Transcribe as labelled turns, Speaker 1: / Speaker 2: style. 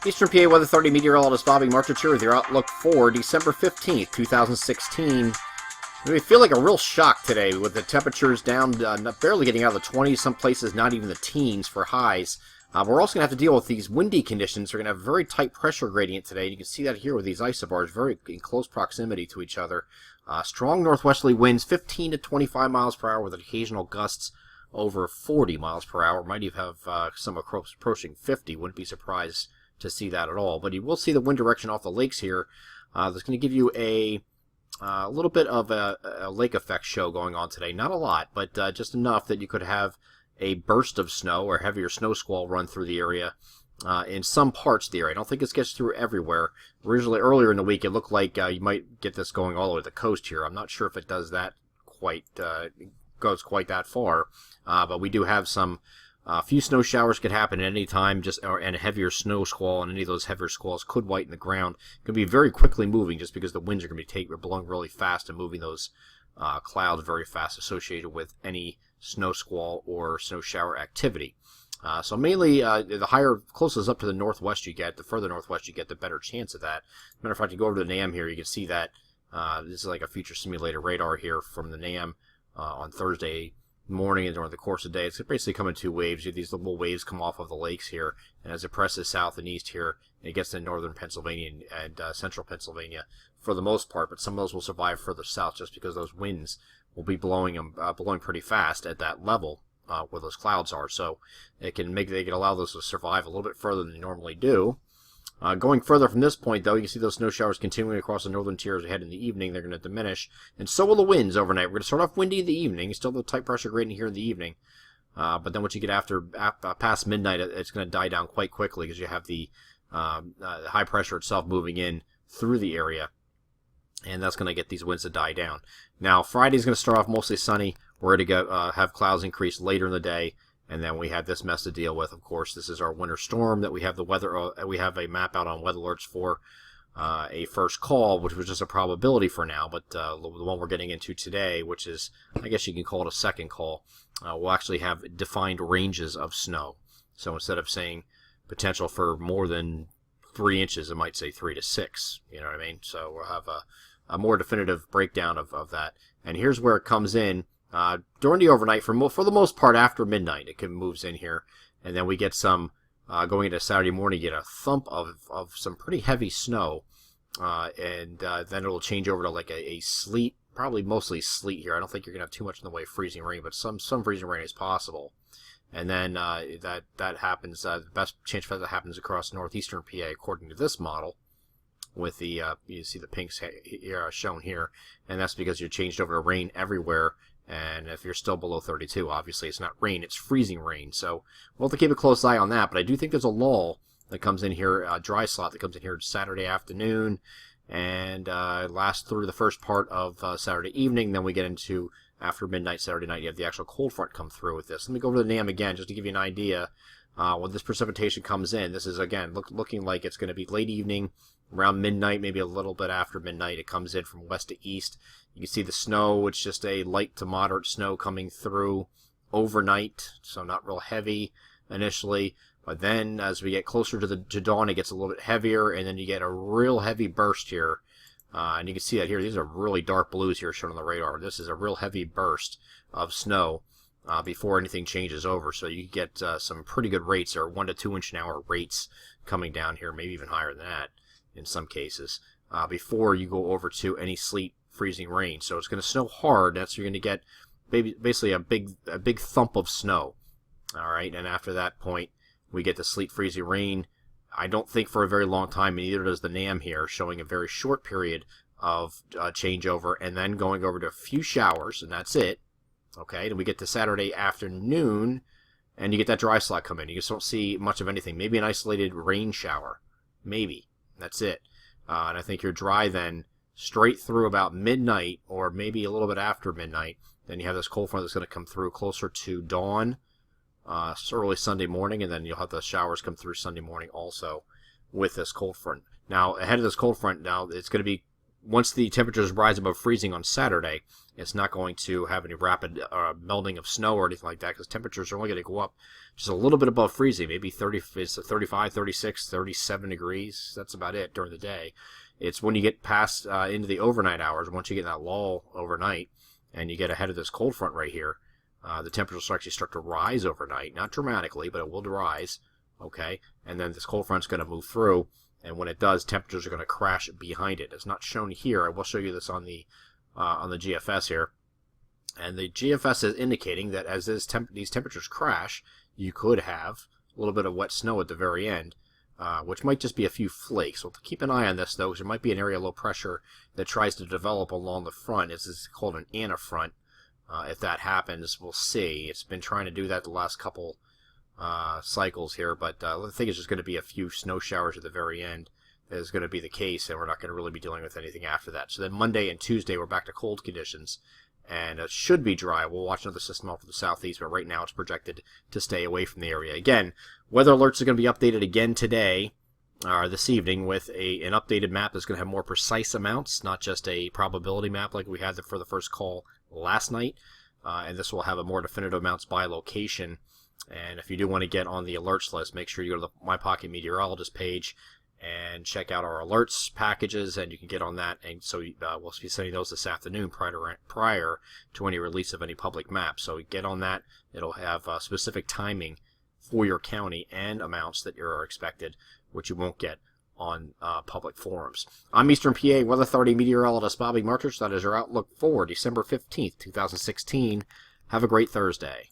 Speaker 1: Eastern PA Weather 30 meteorologist Bobby Martich here with your outlook for December 15th, 2016. We feel like a real shock today with the temperatures down, barely getting out of the 20s, some places not even the teens for highs. We're also going to have to deal with these windy conditions. We're going to have a very tight pressure gradient today. You can see that here with these isobars, very in close proximity to each other. Strong northwesterly winds, 15 to 25 miles per hour with occasional gusts over 40 miles per hour. Might even have some approaching 50. Wouldn't be surprised to see that at all. But you will see the wind direction off the lakes here. That's going to give you a little bit of a lake effect show going on today. Not a lot, but just enough that you could have a burst of snow or heavier snow squall run through the area in some parts of the area. I don't think it gets through everywhere. Originally, earlier in the week, it looked like you might get this going all the way to the coast here. I'm not sure if it does that quite, goes quite that far, but we do have some few snow showers could happen at any time, and a heavier snow squall, and any of those heavier squalls could whiten the ground. It could be very quickly moving just because the winds are going to be blowing really fast and moving those clouds very fast associated with any snow squall or snow shower activity. So mainly, the higher, closest up to the northwest you get, the further northwest you get, the better chance of that. Matter of fact, you go over to the NAM here, you can see that this is like a future simulated radar here from the NAM on Thursday morning and during the course of the day. It's basically coming in two waves. You have these little waves come off of the lakes here, and as it presses south and east here, it gets to northern Pennsylvania and central Pennsylvania for the most part, but some of those will survive further south just because those winds will be blowing pretty fast at that level where those clouds are. So they can allow those to survive a little bit further than they normally do. Going further from this point, though, you can see those snow showers continuing across the northern tiers ahead in the evening. They're going to diminish, and so will the winds overnight. We're going to start off windy in the evening. Still the tight pressure gradient here in the evening. But then once you get past midnight, it's going to die down quite quickly because you have the high pressure itself moving in through the area, and that's going to get these winds to die down. Now, Friday's going to start off mostly sunny. We're going to have clouds increase later in the day. And then we have this mess to deal with. Of course, this is our winter storm that we have we have a map out on weather alerts for a first call, which was just a probability for now. But the one we're getting into today, which is, I guess you can call it a second call, we'll actually have defined ranges of snow. So instead of saying potential for more than 3 inches, it might say 3 to 6. You know what I mean? So we'll have a more definitive breakdown of that. And here's where it comes in. During the overnight, for the most part after midnight, it moves in here, and then we get some, going into Saturday morning, you get a thump of some pretty heavy snow, and then it'll change over to like a sleet, probably mostly sleet here. I don't think you're going to have too much in the way of freezing rain, but some freezing rain is possible. And then that happens, the best chance for that happens across northeastern PA according to this model, with the, you see the pinks here shown here, and that's because you're changed over to rain everywhere. And if you're still below 32, obviously it's not rain, it's freezing rain. So we'll have to keep a close eye on that. But I do think there's a lull that comes in here, a dry slot that comes in here Saturday afternoon and lasts through the first part of Saturday evening. Then we get into after midnight Saturday night, you have the actual cold front come through with this. Let me go over to the NAM again just to give you an idea. When this precipitation comes in, this is again looking like it's going to be late evening, around midnight, maybe a little bit after midnight. It comes in from west to east. You can see the snow. It's just a light to moderate snow coming through overnight, so not real heavy initially. But then as we get closer to dawn, it gets a little bit heavier, and then you get a real heavy burst here. And you can see that here. These are really dark blues here shown on the radar. This is a real heavy burst of snow before anything changes over. So you get some pretty good rates, or 1 to 2 inch an hour rates coming down here, maybe even higher than that in some cases, before you go over to any sleet, freezing rain. So it's going to snow hard. You're going to get basically a big thump of snow. All right, and after that point, we get the sleet, freezing rain. I don't think for a very long time, and neither does the NAM here, showing a very short period of changeover, and then going over to a few showers, and that's it. Okay, and we get to Saturday afternoon, and you get that dry slot come in. You just don't see much of anything. Maybe an isolated rain shower. Maybe. That's it. And I think you're dry then straight through about midnight, or maybe a little bit after midnight. Then you have this cold front that's going to come through closer to dawn, early Sunday morning, and then you'll have the showers come through Sunday morning also with this cold front. Now, ahead of this cold front, now it's going to be once the temperatures rise above freezing on Saturday, it's not going to have any rapid melting of snow or anything like that, because temperatures are only going to go up just a little bit above freezing, maybe 35, 36, 37 degrees. That's about it during the day. It's when you get past into the overnight hours, once you get that lull overnight, and you get ahead of this cold front right here, the temperatures will actually start to rise overnight. Not dramatically, but it will rise, okay? And then this cold front's going to move through, and when it does, temperatures are going to crash behind it. It's not shown here. I will show you this on the GFS here. And the GFS is indicating that as these temperatures crash, you could have a little bit of wet snow at the very end, which might just be a few flakes. So keep an eye on this, though, because there might be an area of low pressure that tries to develop along the front. This is called an antifront. If that happens, we'll see. It's been trying to do that the last couple cycles here, but I think it's just going to be a few snow showers at the very end. That is going to be the case, and we're not going to really be dealing with anything after that. So then Monday and Tuesday, we're back to cold conditions, and it should be dry. We'll watch another system off to the southeast, but right now it's projected to stay away from the area. Again, weather alerts are going to be updated again today, or this evening, with an updated map that's going to have more precise amounts, not just a probability map like we had for the first call last night. And this will have a more definitive amounts by location. And if you do want to get on the alerts list, make sure you go to the My Pocket Meteorologist page and check out our alerts packages, and you can get on that. And so we'll be sending those this afternoon prior to any release of any public maps. So get on that. It'll have specific timing for your county and amounts that are expected, which you won't get on public forums. I'm Eastern PA Weather Authority meteorologist Bobby Martich. That is our outlook for December 15th, 2016. Have a great Thursday.